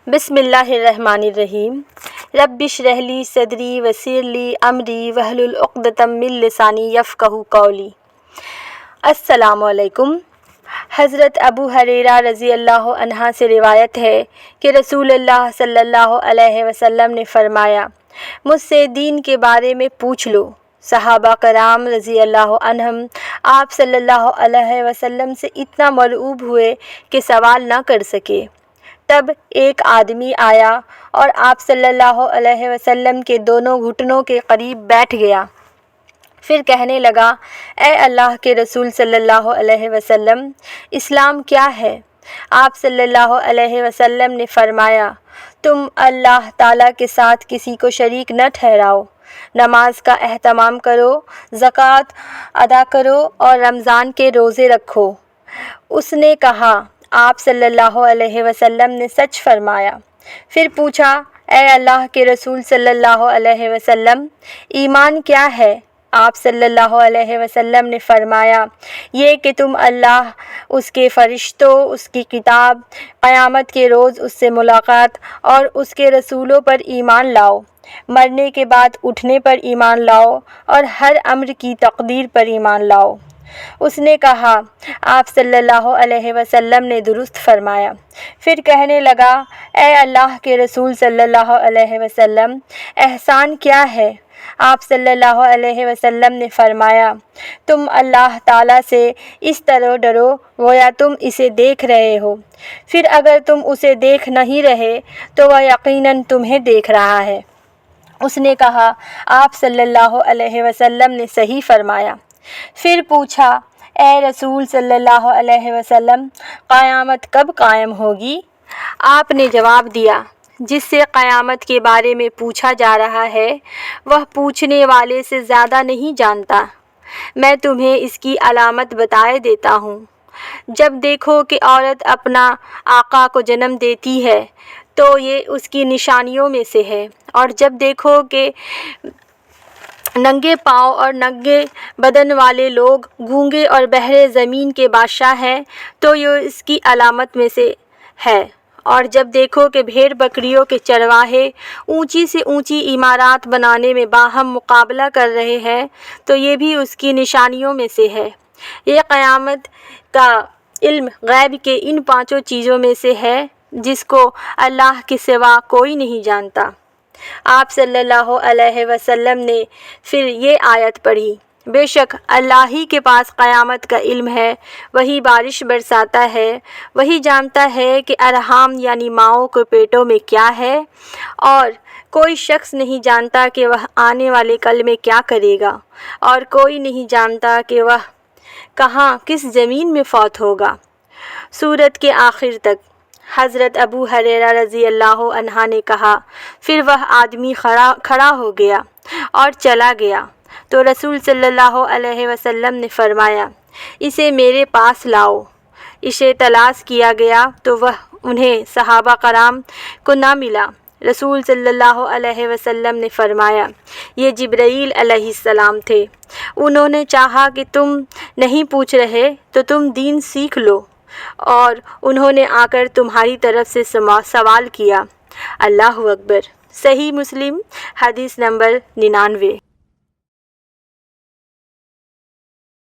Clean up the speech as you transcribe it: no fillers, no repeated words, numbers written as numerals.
بسم اللہ الرحمن الرحیم۔ رب اشرح لی صدری ویسر لی امری واحلل عقدۃ من لسانی یفقہوا قولی۔ السلام علیکم۔ حضرت ابو ہریرہ رضی اللہ عنہ سے روایت ہے کہ رسول اللہ صلی اللہ علیہ وسلم نے فرمایا، مجھ سے دین کے بارے میں پوچھ لو۔ صحابہ کرام رضی اللہ عنہم آپ صلی اللہ علیہ وسلم سے اتنا مرعوب ہوئے کہ سوال نہ کر سکے۔ تب ایک آدمی آیا اور آپ صلی اللہ علیہ وسلم کے دونوں گھٹنوں کے قریب بیٹھ گیا۔ پھر کہنے لگا، اے اللہ کے رسول صلی اللہ علیہ وسلم، اسلام کیا ہے؟ آپ صلی اللہ علیہ وسلم نے فرمایا، تم اللہ تعالیٰ کے ساتھ کسی کو شریک نہ ٹھہراؤ، نماز کا اہتمام کرو، زکوٰۃ ادا کرو اور رمضان کے روزے رکھو۔ اس نے کہا، آپ صلی اللہ علیہ وسلم نے سچ فرمایا۔ پھر پوچھا، اے اللہ کے رسول صلی اللہ علیہ وسلم، ایمان کیا ہے؟ آپ صلی اللہ علیہ وسلم نے فرمایا، یہ کہ تم اللہ، اس کے فرشتوں، اس کی کتاب، قیامت کے روز اس سے ملاقات اور اس کے رسولوں پر ایمان لاؤ، مرنے کے بعد اٹھنے پر ایمان لاؤ اور ہر امر کی تقدیر پر ایمان لاؤ۔ اس نے کہا، آپ صلی اللہ علیہ وسلم نے درست فرمایا۔ پھر کہنے لگا، اے اللہ کے رسول صلی اللہ علیہ وسلم، احسان کیا ہے؟ آپ صلی اللہ علیہ وسلم نے فرمایا، تم اللہ تعالیٰ سے اس طرح ڈرو گویا تم اسے دیکھ رہے ہو، پھر اگر تم اسے دیکھ نہیں رہے تو وہ یقیناً تمہیں دیکھ رہا ہے۔ اس نے کہا، آپ صلی اللہ علیہ وسلم نے صحیح فرمایا۔ پھر پوچھا، اے رسول صلی اللہ علیہ وسلم، قیامت کب قائم ہوگی؟ آپ نے جواب دیا، جس سے قیامت کے بارے میں پوچھا جا رہا ہے وہ پوچھنے والے سے زیادہ نہیں جانتا۔ میں تمہیں اس کی علامت بتائے دیتا ہوں۔ جب دیکھو کہ عورت اپنا آقا کو جنم دیتی ہے تو یہ اس کی نشانیوں میں سے ہے، اور جب دیکھو کہ ننگے پاؤں اور ننگے بدن والے لوگ گونگے اور بہرے زمین کے بادشاہ ہیں تو یہ اس کی علامت میں سے ہے، اور جب دیکھو کہ بھیڑ بکریوں کے چرواہے اونچی سے اونچی عمارات بنانے میں باہم مقابلہ کر رہے ہیں تو یہ بھی اس کی نشانیوں میں سے ہے۔ یہ قیامت کا علم غیب کے ان پانچوں چیزوں میں سے ہے جس کو اللہ کے سوا کوئی نہیں جانتا۔ آپ صلی اللہ علیہ وسلم نے پھر یہ آیت پڑھی، بے شک اللہ ہی کے پاس قیامت کا علم ہے، وہی بارش برساتا ہے، وہی جانتا ہے کہ ارحام یعنی ماؤں کے پیٹوں میں کیا ہے، اور کوئی شخص نہیں جانتا کہ وہ آنے والے کل میں کیا کرے گا، اور کوئی نہیں جانتا کہ وہ کہاں کس زمین میں فوت ہوگا۔ سورت کے آخر تک۔ حضرت ابو ہریرہ رضی اللہ عنہ نے کہا، پھر وہ آدمی کھڑا ہو گیا اور چلا گیا تو رسول صلی اللہ علیہ وسلم نے فرمایا، اسے میرے پاس لاؤ۔ اسے تلاش کیا گیا تو وہ انہیں صحابہ کرام کو نہ ملا۔ رسول صلی اللہ علیہ وسلم نے فرمایا، یہ جبرائیل علیہ السلام تھے، انہوں نے چاہا کہ تم نہیں پوچھ رہے تو تم دین سیکھ لو، اور انہوں نے آ کر تمہاری طرف سے سوال کیا۔ اللہ اکبر۔ صحیح مسلم حدیث نمبر 99۔